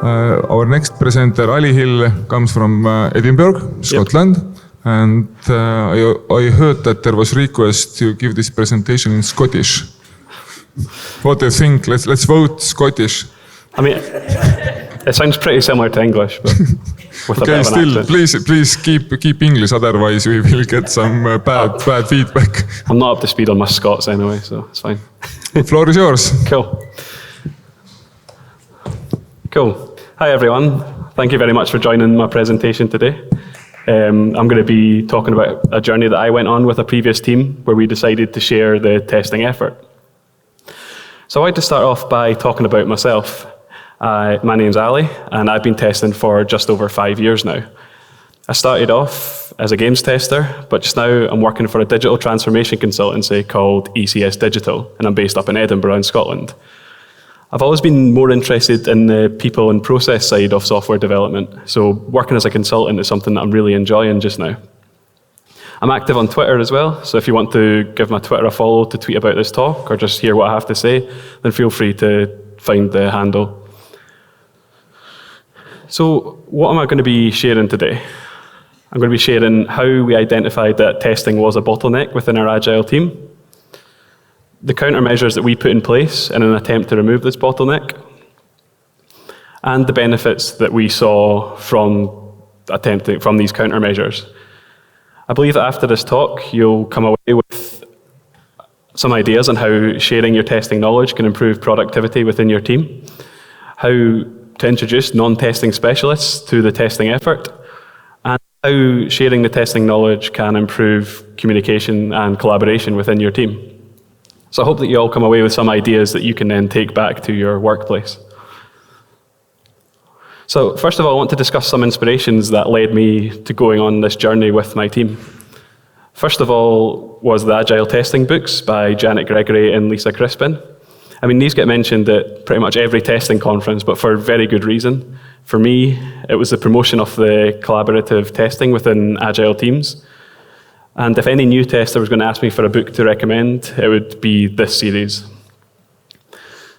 Our next presenter, Ali Hill, comes from Edinburgh, Scotland. Yep. And I heard that there was a request to give this presentation in Scottish. What do you think? Let's vote Scottish. I mean, it sounds pretty similar to English, but with a bit of an accent. Please keep English, otherwise we will get some bad feedback. I'm not up to speed on my Scots anyway, so it's fine. The floor is yours. Cool. Hi everyone. Thank you very much for joining my presentation today. I'm going to be talking about a journey that I went on with a previous team where we decided to share the testing effort. So I'd like to start off by talking about myself. My name's Ali, and I've been testing for just over 5 years now. I started off as a games tester, but just now I'm working for a digital transformation consultancy called ECS Digital, and I'm based up in Edinburgh in Scotland. I've always been more interested in the people and process side of software development, so working as a consultant is something that I'm really enjoying just now. I'm active on Twitter as well, so if you want to give my Twitter a follow to tweet about this talk or just hear what I have to say, then feel free to find the handle. So what am I going to be sharing today? I'm going to be sharing how we identified that testing was a bottleneck within our Agile team, the countermeasures that we put in place in an attempt to remove this bottleneck, and the benefits that we saw from these countermeasures. I believe that after this talk, you'll come away with some ideas on how sharing your testing knowledge can improve productivity within your team, how to introduce non-testing specialists to the testing effort, and how sharing the testing knowledge can improve communication and collaboration within your team. So I hope that you all come away with some ideas that you can then take back to your workplace. So first of all, I want to discuss some inspirations that led me to going on this journey with my team. First of all was the Agile testing books by Janek and Lisa Crispin. I mean, these get mentioned at pretty much every testing conference, but for very good reason. For me, it was the promotion of the collaborative testing within Agile teams. And if any new tester was going to ask me for a book to recommend, it would be this series.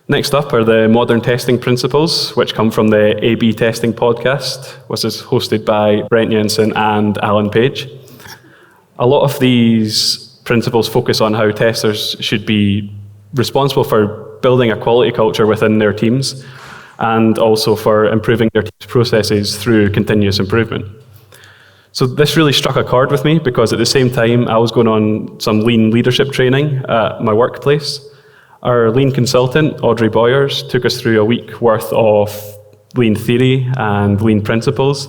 Next up are the Modern Testing Principles, which come from the A/B Testing podcast, which is hosted by Brent Jensen and Alan Page. A lot of these principles focus on how testers should be responsible for building a quality culture within their teams, and also for improving their team's processes through continuous improvement. So this really struck a chord with me because at the same time I was going on some lean leadership training at my workplace. Our lean consultant, Audrey Boyers, took us through a week worth of lean theory and lean principles.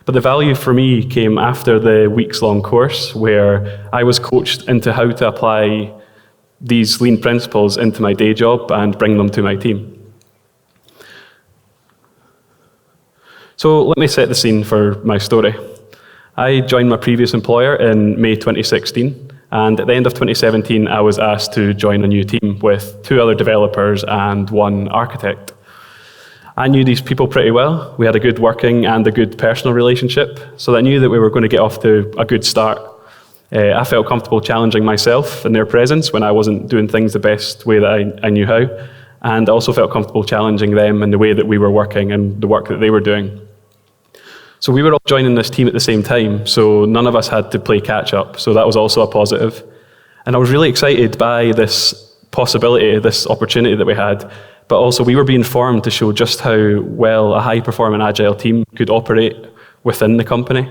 But the value for me came after the weeks-long course where I was coached into how to apply these lean principles into my day job and bring them to my team. So let me set the scene for my story. I joined my previous employer in May 2016, and at the end of 2017, I was asked to join a new team with 2 other developers and 1 architect. I knew these people pretty well. We had a good working and a good personal relationship, so I knew that we were going to get off to a good start. I felt comfortable challenging myself in their presence when I wasn't doing things the best way that I knew how, and I also felt comfortable challenging them in the way that we were working and the work that they were doing. So we were all joining this team at the same time, so none of us had to play catch-up, so that was also a positive. And I was really excited by this possibility, this opportunity that we had, but also we were being formed to show just how well a high-performing Agile team could operate within the company.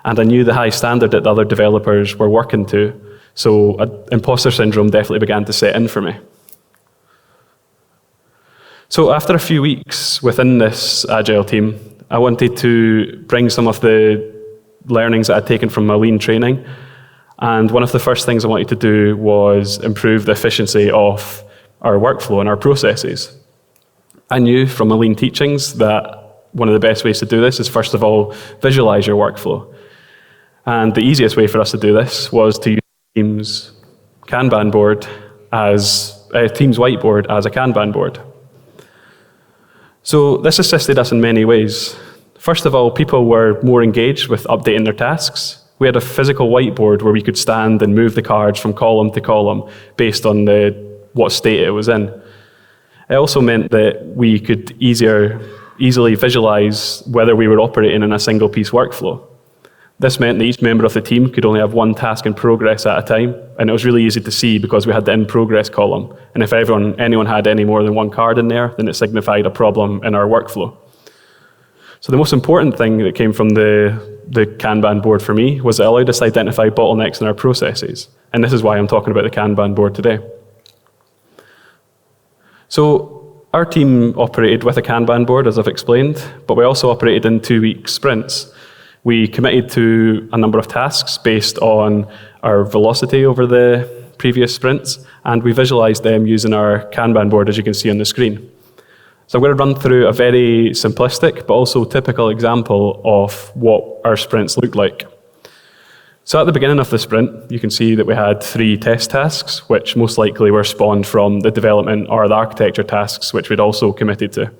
And I knew the high standard that the other developers were working to, so imposter syndrome definitely began to set in for me. So after a few weeks within this Agile team, I wanted to bring some of the learnings that I'd taken from my lean training, and one of the first things I wanted to do was improve the efficiency of our workflow and our processes. I knew from my lean teachings that one of the best ways to do this is, first of all, visualize your workflow. And the easiest way for us to do this was to use Teams Kanban board Teams whiteboard as a Kanban board. So this assisted us in many ways. First of all, people were more engaged with updating their tasks. We had a physical whiteboard where we could stand and move the cards from column to column based on what state it was in. It also meant that we could easier easily visualize whether we were operating in a single piece workflow. This meant that each member of the team could only have one task in progress at a time, and it was really easy to see because we had the in progress column. And if anyone had any more than one card in there, then it signified a problem in our workflow. So the most important thing that came from the Kanban board for me was it allowed us to identify bottlenecks in our processes. And this is why I'm talking about the Kanban board today. So our team operated with a Kanban board, as I've explained, but we also operated in 2-week sprints. We committed to a number of tasks based on our velocity over the previous sprints, and we visualized them using our Kanban board, as you can see on the screen. So I'm going to run through a very simplistic but also typical example of what our sprints look like. So at the beginning of the sprint, you can see that we had 3 test tasks, which most likely were spawned from the development or the architecture tasks, which we'd also committed to.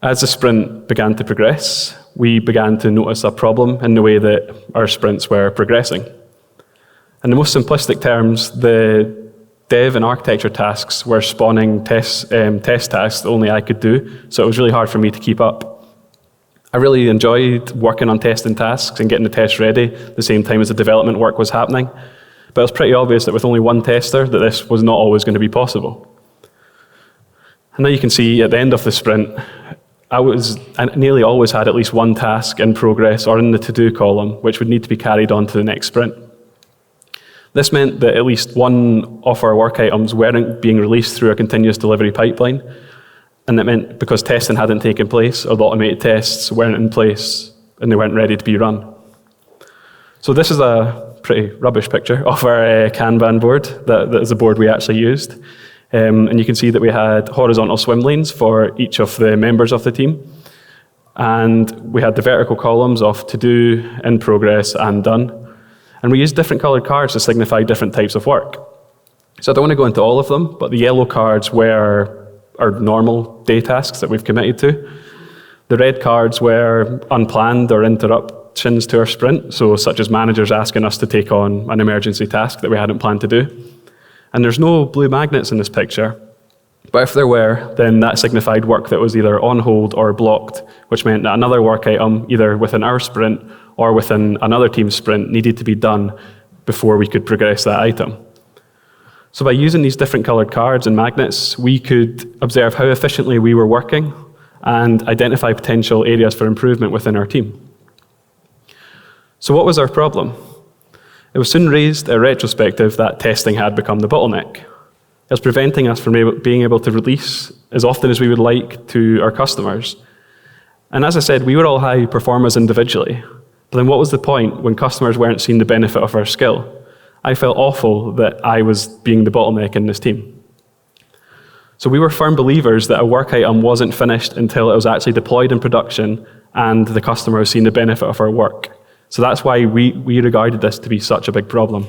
As the sprint began to progress, we began to notice a problem in the way that our sprints were progressing. In the most simplistic terms, the dev and architecture tasks were spawning test tasks that only I could do, so it was really hard for me to keep up. I really enjoyed working on testing tasks and getting the tests ready at the same time as the development work was happening, but it was pretty obvious that with only one tester that this was not always going to be possible. And now you can see at the end of the sprint, I nearly always had at least one task in progress or in the to-do column, which would need to be carried on to the next sprint. This meant that at least one of our work items weren't being released through a continuous delivery pipeline, and that meant because testing hadn't taken place, or the automated tests weren't in place, and they weren't ready to be run. So this is a pretty rubbish picture of our Kanban board. That is the board we actually used. And you can see that we had horizontal swim lanes for each of the members of the team. And we had the vertical columns of to do, in progress, and done. And we used different colored cards to signify different types of work. So I don't want to go into all of them, but the yellow cards were our normal day tasks that we've committed to. The red cards were unplanned or interruptions to our sprint, so such as managers asking us to take on an emergency task that we hadn't planned to do. And there's no blue magnets in this picture, but if there were, then that signified work that was either on hold or blocked, which meant that another work item, either within our sprint or within another team's sprint, needed to be done before we could progress that item. So by using these different colored cards and magnets, we could observe how efficiently we were working and identify potential areas for improvement within our team. So what was our problem? It was soon raised at retrospective that testing had become the bottleneck. It was preventing us from being able to release as often as we would like to our customers. And as I said, we were all high performers individually. But then what was the point when customers weren't seeing the benefit of our skill? I felt awful that I was being the bottleneck in this team. So we were firm believers that a work item wasn't finished until it was actually deployed in production and the customer was seeing the benefit of our work. So that's why we regarded this to be such a big problem.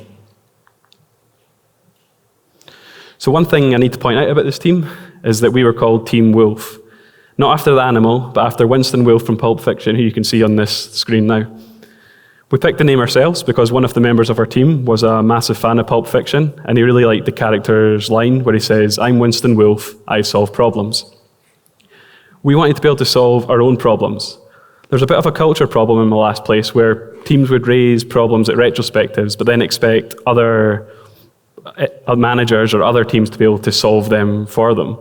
So one thing I need to point out about this team is that we were called Team Wolf. Not after the animal, but after Winston Wolfe from Pulp Fiction, who you can see on this screen now. We picked the name ourselves because one of the members of our team was a massive fan of Pulp Fiction, and he really liked the character's line where he says, "I'm Winston Wolfe, I solve problems." We wanted to be able to solve our own problems. There's a bit of a culture problem in the last place where teams would raise problems at retrospectives, but then expect other managers or other teams to be able to solve them for them.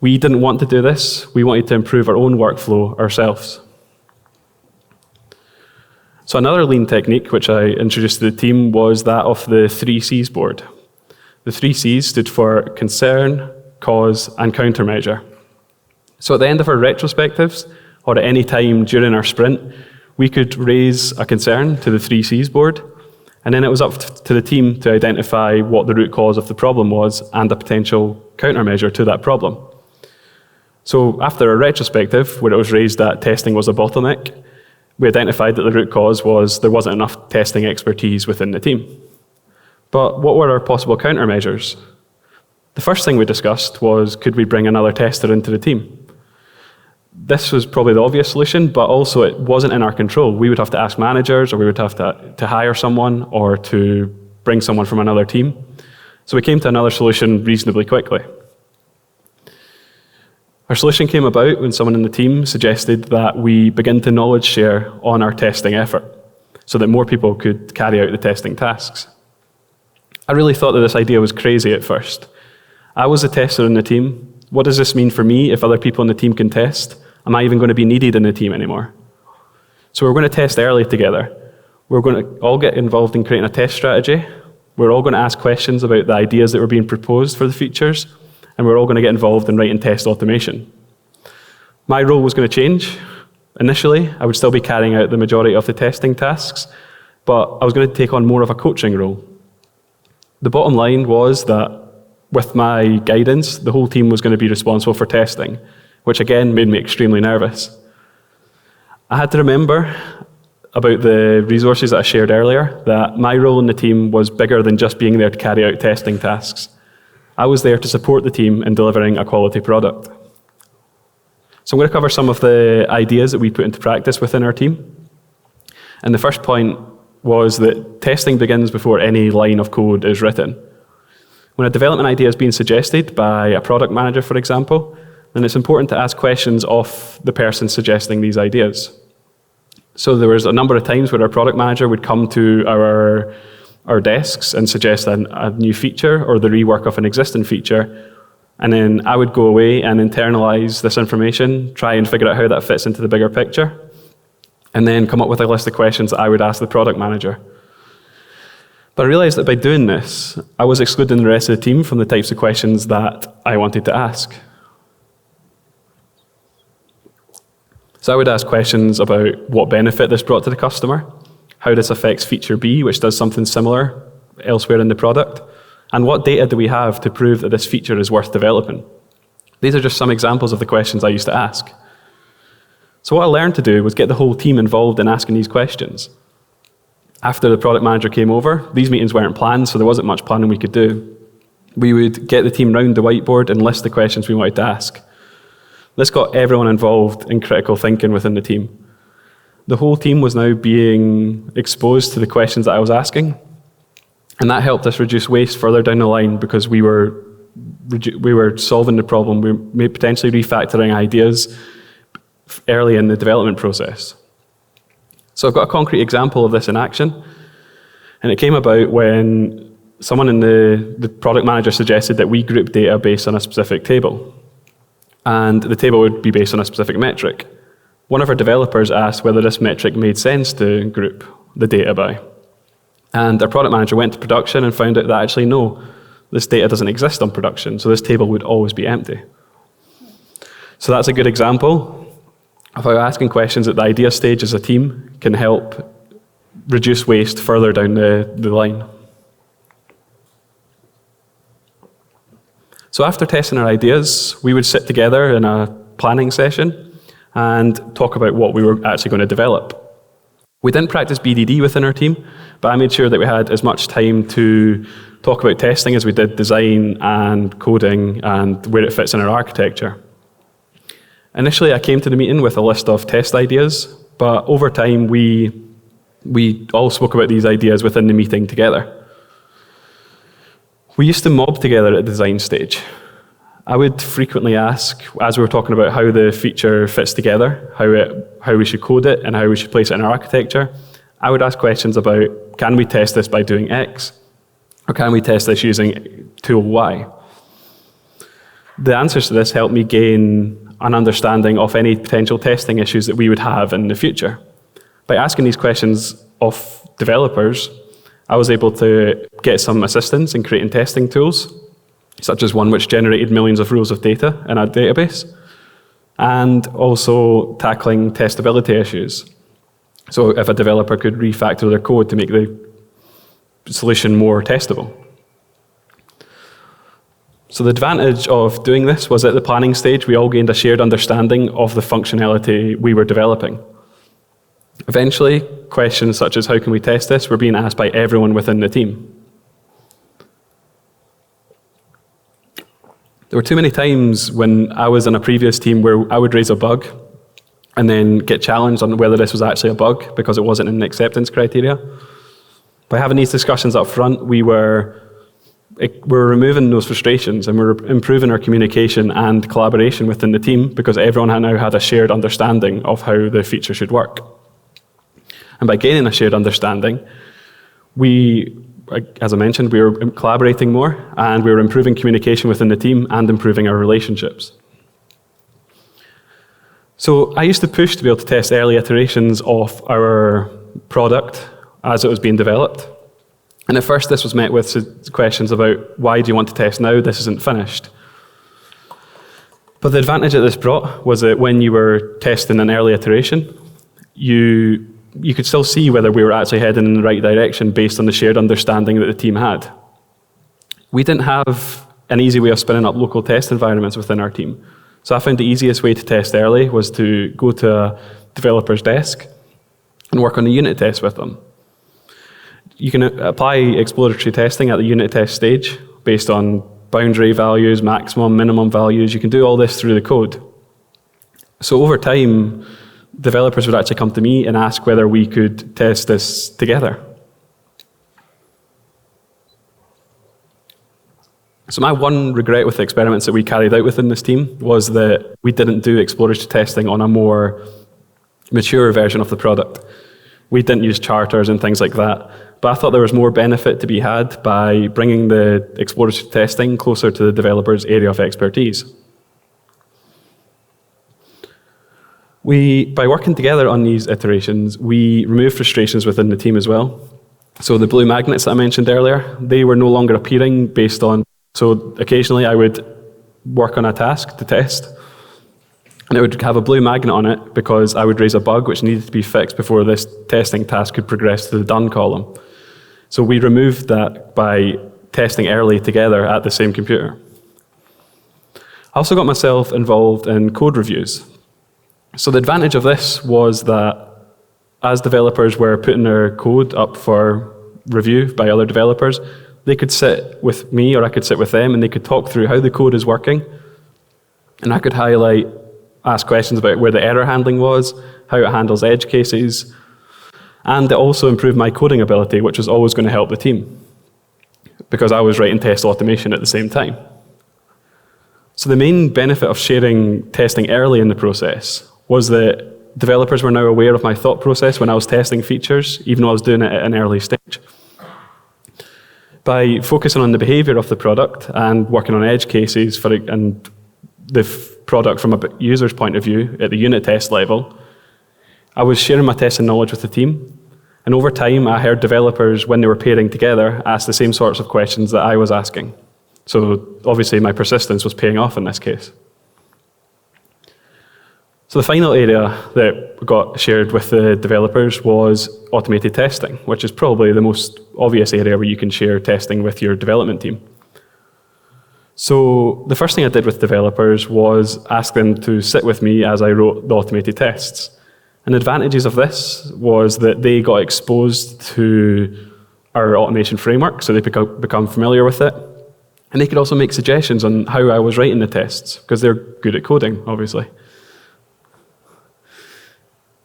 We didn't want to do this. We wanted to improve our own workflow ourselves. So another lean technique which I introduced to the team was that of the 3Cs board. The 3Cs stood for concern, cause, and countermeasure. So at the end of our retrospectives, or at any time during our sprint, we could raise a concern to the 3Cs board, and then it was up to the team to identify what the root cause of the problem was and a potential countermeasure to that problem. So after a retrospective, where it was raised that testing was a bottleneck, we identified that the root cause was there wasn't enough testing expertise within the team. But what were our possible countermeasures? The first thing we discussed was, could we bring another tester into the team? This was probably the obvious solution, but also it wasn't in our control. We would have to ask managers, or we would have to hire someone, or to bring someone from another team. So we came to another solution reasonably quickly. Our solution came about when someone in the team suggested that we begin to knowledge share on our testing effort so that more people could carry out the testing tasks. I really thought that this idea was crazy at first. I was a tester in the team. What does this mean for me if other people in the team can test? Am I even going to be needed in the team anymore? So we're going to test early together. We're going to all get involved in creating a test strategy. We're all going to ask questions about the ideas that were being proposed for the features, and we're all going to get involved in writing test automation. My role was going to change. Initially, I would still be carrying out the majority of the testing tasks, but I was going to take on more of a coaching role. The bottom line was that with my guidance, the whole team was going to be responsible for testing, which again made me extremely nervous. I had to remember about the resources that I shared earlier, that my role in the team was bigger than just being there to carry out testing tasks. I was there to support the team in delivering a quality product. So I'm going to cover some of the ideas that we put into practice within our team. And the first point was that testing begins before any line of code is written. When a development idea is being suggested by a product manager, for example, then it's important to ask questions of the person suggesting these ideas. So there was a number of times where our product manager would come to our desks and suggest a new feature or the rework of an existing feature. And then I would go away and internalize this information, try and figure out how that fits into the bigger picture, and then come up with a list of questions that I would ask the product manager. But I realized that by doing this, I was excluding the rest of the team from the types of questions that I wanted to ask. So I would ask questions about what benefit this brought to the customer, how this affects feature B, which does something similar elsewhere in the product, and what data do we have to prove that this feature is worth developing. These are just some examples of the questions I used to ask. So what I learned to do was get the whole team involved in asking these questions. After the product manager came over, these meetings weren't planned, so there wasn't much planning we could do. We would get the team round the whiteboard and list the questions we wanted to ask. This got everyone involved in critical thinking within the team. The whole team was now being exposed to the questions that I was asking, and that helped us reduce waste further down the line because we were solving the problem. We were potentially refactoring ideas early in the development process. So I've got a concrete example of this in action, and it came about when someone in the product manager suggested that we group data based on a specific table. And the table would be based on a specific metric. One of our developers asked whether this metric made sense to group the data by. And our product manager went to production and found out that actually no, this data doesn't exist on production, so this table would always be empty. So that's a good example of how asking questions at the idea stage as a team can help reduce waste further down the line. So after testing our ideas, we would sit together in a planning session and talk about what we were actually going to develop. We didn't practice BDD within our team, but I made sure that we had as much time to talk about testing as we did design and coding and where it fits in our architecture. Initially, I came to the meeting with a list of test ideas, but over time, we all spoke about these ideas within the meeting together. We used to mob together at the design stage. I would frequently ask, as we were talking about how the feature fits together, how we should code it and how we should place it in our architecture, I would ask questions about, can we test this by doing X? Or can we test this using tool Y? The answers to this helped me gain an understanding of any potential testing issues that we would have in the future. By asking these questions of developers, I was able to get some assistance in creating testing tools, such as one which generated millions of rows of data in our database, and also tackling testability issues. So if a developer could refactor their code to make the solution more testable. So the advantage of doing this was at the planning stage, we all gained a shared understanding of the functionality we were developing. Eventually, questions such as how can we test this were being asked by everyone within the team. There were too many times when I was in a previous team where I would raise a bug and then get challenged on whether this was actually a bug because it wasn't in the acceptance criteria. By having these discussions up front, we were we're removing those frustrations and we're improving our communication and collaboration within the team because everyone now had a shared understanding of how the feature should work. And by gaining a shared understanding, as I mentioned, we were collaborating more and we were improving communication within the team and improving our relationships. So I used to push to be able to test early iterations of our product as it was being developed. And at first this was met with questions about, why do you want to test now? This isn't finished. But the advantage that this brought was that when you were testing an early iteration, you could still see whether we were actually heading in the right direction based on the shared understanding that the team had. We didn't have an easy way of spinning up local test environments within our team. So I found the easiest way to test early was to go to a developer's desk and work on a unit test with them. You can apply exploratory testing at the unit test stage based on boundary values, maximum, minimum values. You can do all this through the code. So over time, developers would actually come to me and ask whether we could test this together. So my one regret with the experiments that we carried out within this team was that we didn't do exploratory testing on a more mature version of the product. We didn't use charters and things like that. But I thought there was more benefit to be had by bringing the exploratory testing closer to the developer's area of expertise. By working together on these iterations, we removed frustrations within the team as well. So the blue magnets that I mentioned earlier, they were no longer appearing based on. So occasionally I would work on a task to test, and it would have a blue magnet on it because I would raise a bug which needed to be fixed before this testing task could progress to the done column. So we removed that by testing early together at the same computer. I also got myself involved in code reviews. So the advantage of this was that as developers were putting their code up for review by other developers, they could sit with me or I could sit with them and they could talk through how the code is working. And I could ask questions about where the error handling was, how it handles edge cases, and it also improved my coding ability, which was always going to help the team because I was writing test automation at the same time. So the main benefit of sharing testing early in the process was that developers were now aware of my thought process when I was testing features, even though I was doing it at an early stage. By focusing on the behavior of the product and working on edge cases and the product from a user's point of view at the unit test level, I was sharing my testing knowledge with the team. And over time, I heard developers, when they were pairing together, ask the same sorts of questions that I was asking. So obviously, my persistence was paying off in this case. So the final area that got shared with the developers was automated testing, which is probably the most obvious area where you can share testing with your development team. So the first thing I did with developers was ask them to sit with me as I wrote the automated tests. And the advantages of this was that they got exposed to our automation framework, so they become familiar with it. And they could also make suggestions on how I was writing the tests, because they're good at coding, obviously.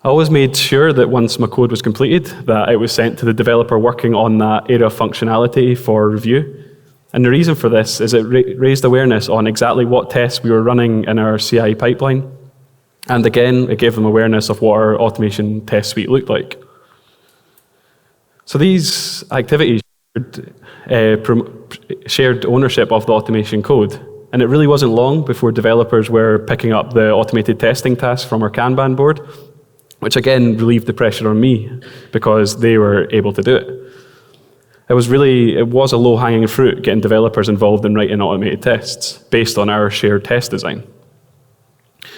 I always made sure that once my code was completed, that it was sent to the developer working on that area of functionality for review. And the reason for this is it raised awareness on exactly what tests we were running in our CI pipeline. And again, it gave them awareness of what our automation test suite looked like. So these activities shared ownership of the automation code. And it really wasn't long before developers were picking up the automated testing tasks from our Kanban board, which again relieved the pressure on me because they were able to do it. It was a low-hanging fruit getting developers involved in writing automated tests based on our shared test design.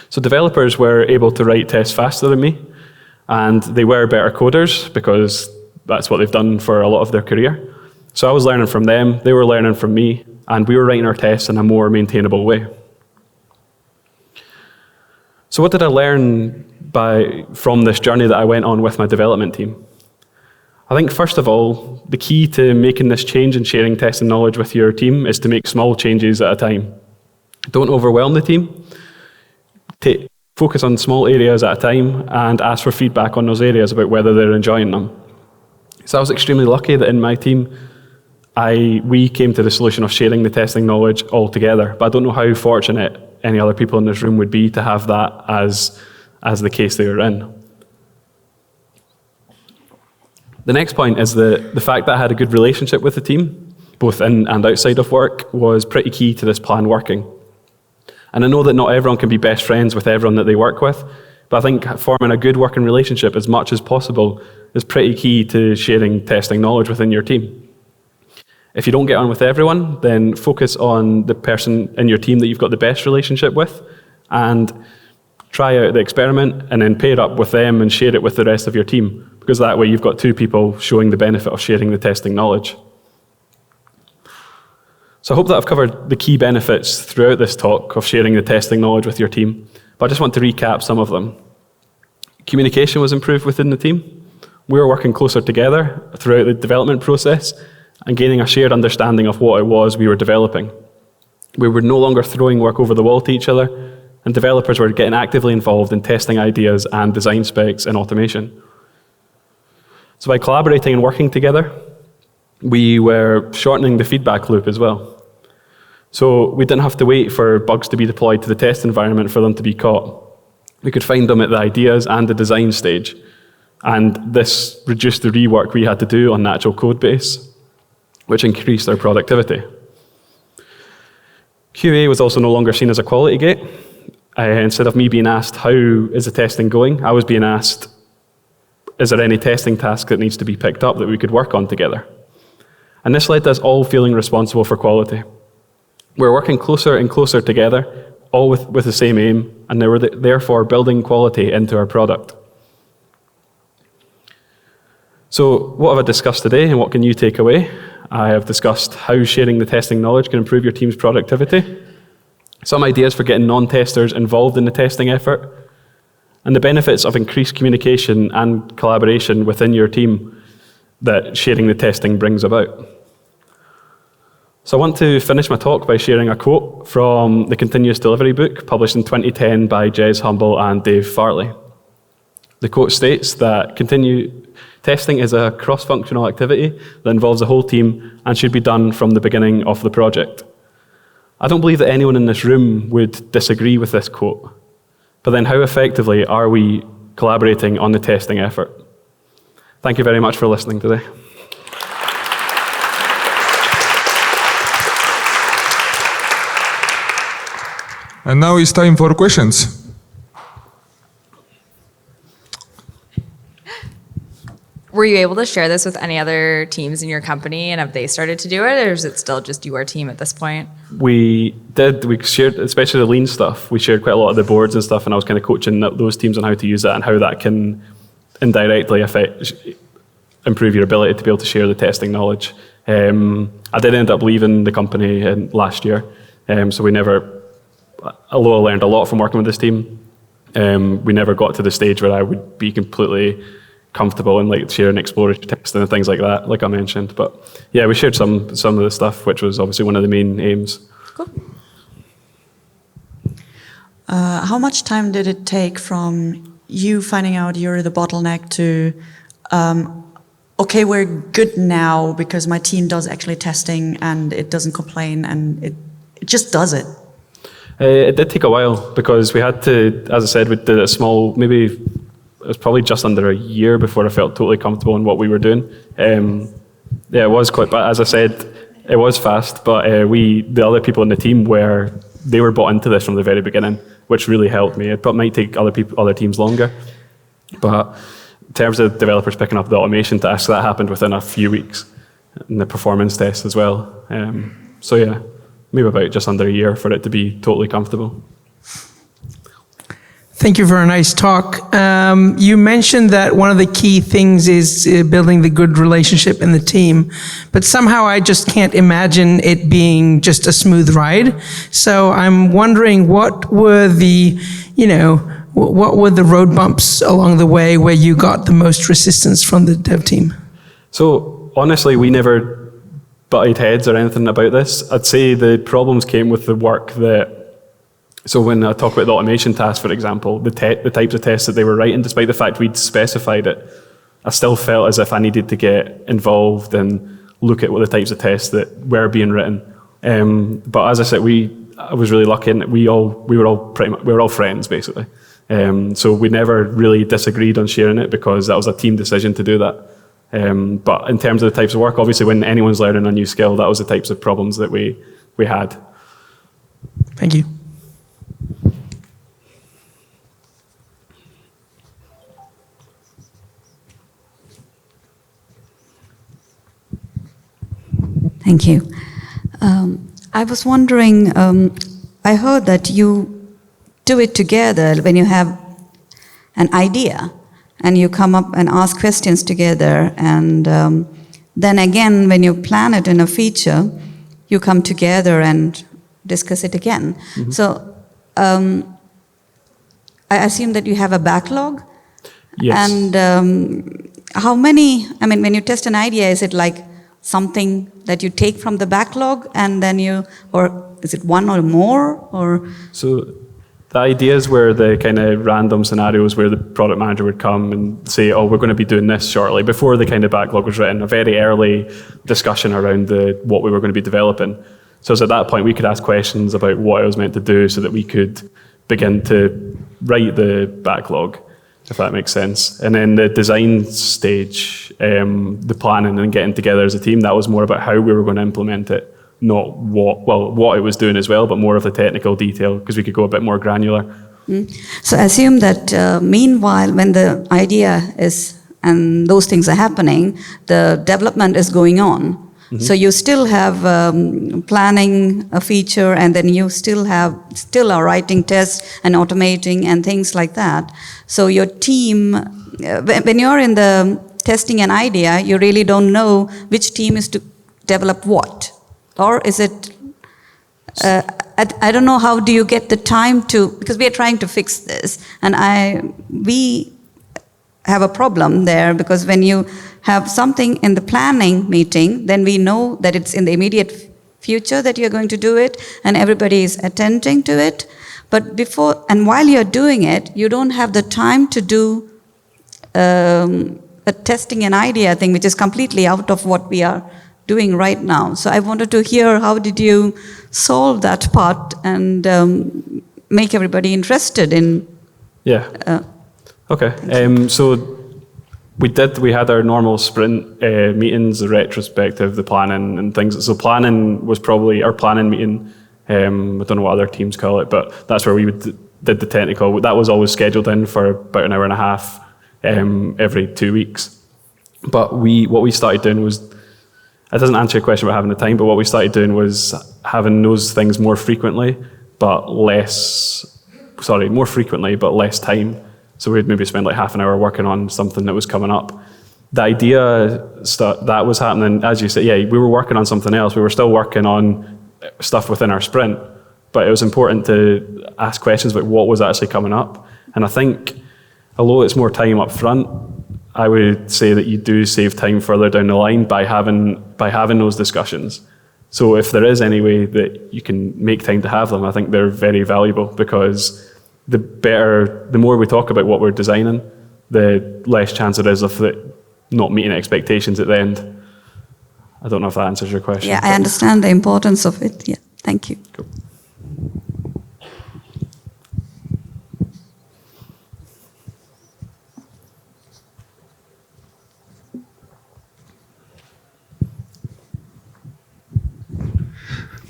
So developers were able to write tests faster than me, and they were better coders because that's what they've done for a lot of their career. So I was learning from them, they were learning from me, and we were writing our tests in a more maintainable way. So what did I learn from this journey that I went on with my development team? I think first of all, the key to making this change and sharing testing knowledge with your team is to make small changes at a time. Don't overwhelm the team. Focus on small areas at a time and ask for feedback on those areas about whether they're enjoying them. So I was extremely lucky that in my team, we came to the solution of sharing the testing knowledge all together. But I don't know how fortunate any other people in this room would be to have that as the case they were in. The next point is the fact that I had a good relationship with the team, both in and outside of work, was pretty key to this plan working. And I know that not everyone can be best friends with everyone that they work with, but I think forming a good working relationship as much as possible is pretty key to sharing testing knowledge within your team. If you don't get on with everyone, then focus on the person in your team that you've got the best relationship with and try out the experiment and then pair up with them and share it with the rest of your team, because that way you've got two people showing the benefit of sharing the testing knowledge. So I hope that I've covered the key benefits throughout this talk of sharing the testing knowledge with your team, but I just want to recap some of them. Communication was improved within the team. We were working closer together throughout the development process and gaining a shared understanding of what it was we were developing. We were no longer throwing work over the wall to each other, and developers were getting actively involved in testing ideas and design specs and automation. So by collaborating and working together, we were shortening the feedback loop as well. So we didn't have to wait for bugs to be deployed to the test environment for them to be caught. We could find them at the ideas and the design stage, and this reduced the rework we had to do on the actual code base, which increased our productivity. QA was also no longer seen as a quality gate. Instead of me being asked, how is the testing going, I was being asked, is there any testing task that needs to be picked up that we could work on together? And this led to us all feeling responsible for quality. We're working closer and closer together, all with the same aim, and they were therefore building quality into our product. So what have I discussed today, and what can you take away? I have discussed how sharing the testing knowledge can improve your team's productivity, some ideas for getting non-testers involved in the testing effort, and the benefits of increased communication and collaboration within your team that sharing the testing brings about. So I want to finish my talk by sharing a quote from the Continuous Delivery book published in 2010 by Jez Humble and Dave Farley. The quote states that testing is a cross-functional activity that involves the whole team and should be done from the beginning of the project. I don't believe that anyone in this room would disagree with this quote, but then how effectively are we collaborating on the testing effort? Thank you very much for listening today. And now it's time for questions. Were you able to share this with any other teams in your company, and have they started to do it, or is it still just your team at this point? We did. We shared, especially the lean stuff. We shared quite a lot of the boards and stuff, and I was kind of coaching those teams on how to use that and how that can indirectly improve your ability to be able to share the testing knowledge. I did end up leaving the company last year, so we never, although I learned a lot from working with this team, we never got to the stage where I would be completely comfortable in like sharing exploratory testing and things like that, like I mentioned. But yeah, we shared some of the stuff, which was obviously one of the main aims. Cool. How much time did it take from you finding out you're the bottleneck to, okay, we're good now because my team does actually testing and it doesn't complain and it just does it? It did take a while because we had to, as I said, we did a small, maybe it was probably just under a year before I felt totally comfortable in what we were doing. Yeah, it was quite, but as I said, it was fast, but the other people in the team they were bought into this from the very beginning, which really helped me. It might take other teams longer, but in terms of developers picking up the automation task, that happened within a few weeks, and the performance test as well. So yeah, maybe about just under a year for it to be totally comfortable. Thank you for a nice talk. You mentioned that one of the key things is building the good relationship in the team, but somehow I just can't imagine it being just a smooth ride. So I'm wondering, what were the road bumps along the way where you got the most resistance from the dev team? So honestly, we never butted heads or anything about this. I'd say the problems came with the work so when I talk about the automation task, for example, the types of tests that they were writing, despite the fact we'd specified it, I still felt as if I needed to get involved and look at what the types of tests that were being written. But as I said, I was really lucky in that we were all friends basically. So we never really disagreed on sharing it because that was a team decision to do that. But in terms of the types of work, obviously when anyone's learning a new skill, that was the types of problems that we had. Thank you. Thank you. I was wondering, I heard that you do it together when you have an idea and you come up and ask questions together, and then again when you plan it in a feature, you come together and discuss it again. Mm-hmm. So I assume that you have a backlog? Yes. And how many, when you test an idea, is it like something that you take from the backlog and then or is it one or more, or? So the ideas were the kind of random scenarios where the product manager would come and say, oh, we're going to be doing this shortly, before the kind of backlog was written, a very early discussion around what we were going to be developing. So at that point we could ask questions about what I was meant to do so that we could begin to write the backlog, if that makes sense. And then the design stage, the planning and getting together as a team, that was more about how we were going to implement it, not what it was doing as well, but more of the technical detail, because we could go a bit more granular. So assume that meanwhile, when the idea is, and those things are happening, the development is going on. Mm-hmm. So you still have planning a feature, and then you still are writing tests and automating and things like that. So your team, when you're in the testing an idea, you really don't know which team is to develop what. Or is it, I don't know, how do you get the time to, because we are trying to fix this, and we have a problem there, because when you have something in the planning meeting, then we know that it's in the immediate future that you're going to do it, and everybody is attending to it. But before, and while you're doing it, you don't have the time to do a testing an idea thing, which is completely out of what we are doing right now. So I wanted to hear, how did you solve that part and make everybody interested in? Yeah. Okay. So we had our normal sprint meetings, the retrospective, the planning and things. So planning was probably our planning meeting. I don't know what other teams call it, but that's where we did the technical. That was always scheduled in for about an hour and a half every 2 weeks. But what we started doing was, it doesn't answer your question about having the time, but what we started doing was having those things more frequently, but less time. So we'd maybe spend like half an hour working on something that was coming up. The idea that was happening, as you said, we were working on something else. We were still working on stuff within our sprint, but it was important to ask questions about what was actually coming up. And I think, although it's more time up front, I would say that you do save time further down the line by having those discussions. So if there is any way that you can make time to have them, I think they're very valuable, because the more we talk about what we're designing, the less chance it is of it not meeting expectations at the end. I don't know if that answers your question. Yeah, I understand the importance of it. Yeah, thank you. Cool.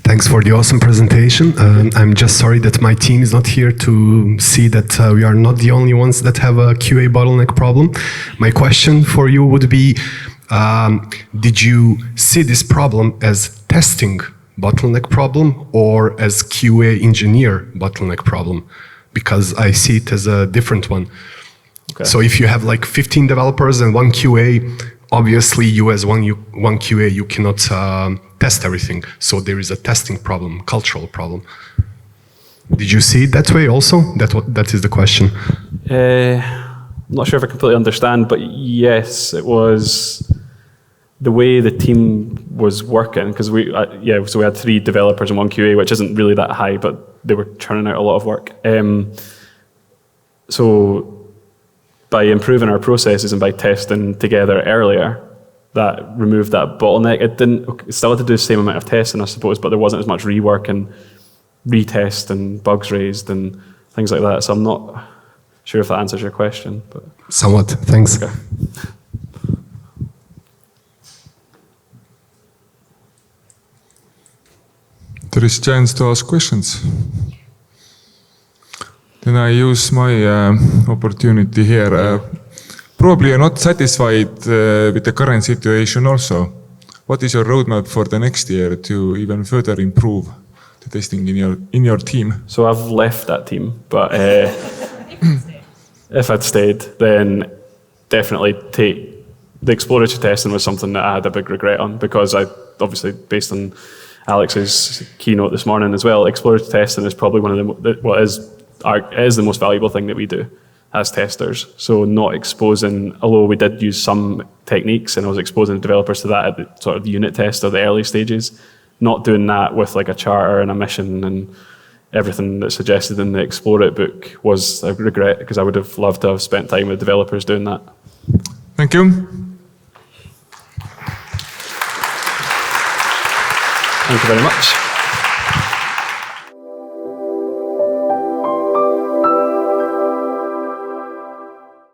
Thanks for the awesome presentation. I'm just sorry that my team is not here to see that we are not the only ones that have a QA bottleneck problem. My question for you would be, did you see this problem as testing bottleneck problem or as QA engineer bottleneck problem? Because I see it as a different one. Okay. So if you have like 15 developers and one QA, obviously you as one QA, you cannot test everything. So there is a testing problem, cultural problem. Did you see it that way also? That is the question. I'm not sure if I completely understand, but yes, it was the way the team was working, because so we had 3 developers and 1 QA, which isn't really that high, but they were churning out a lot of work. So by improving our processes and by testing together earlier, that removed that bottleneck. It still had to do the same amount of testing, I suppose, but there wasn't as much rework and retest and bugs raised and things like that. So I'm not sure if that answers your question. But Somewhat, thanks. okay. There is chance to ask questions. Then I use my opportunity here. Probably you're not satisfied with the current situation also. What is your roadmap for the next year to even further improve the testing in your team? So I've left that team, but if I'd stayed, then definitely the exploratory testing was something that I had a big regret on, because I obviously, based on Alex's keynote this morning as well, exploratory testing is probably one of is the most valuable thing that we do as testers. So not exposing, although we did use some techniques and I was exposing developers to that at the sort of the unit test or the early stages, not doing that with like a charter and a mission and everything that's suggested in the Explore It book was a regret, because I would have loved to have spent time with developers doing that. Thank you. Thank you very much.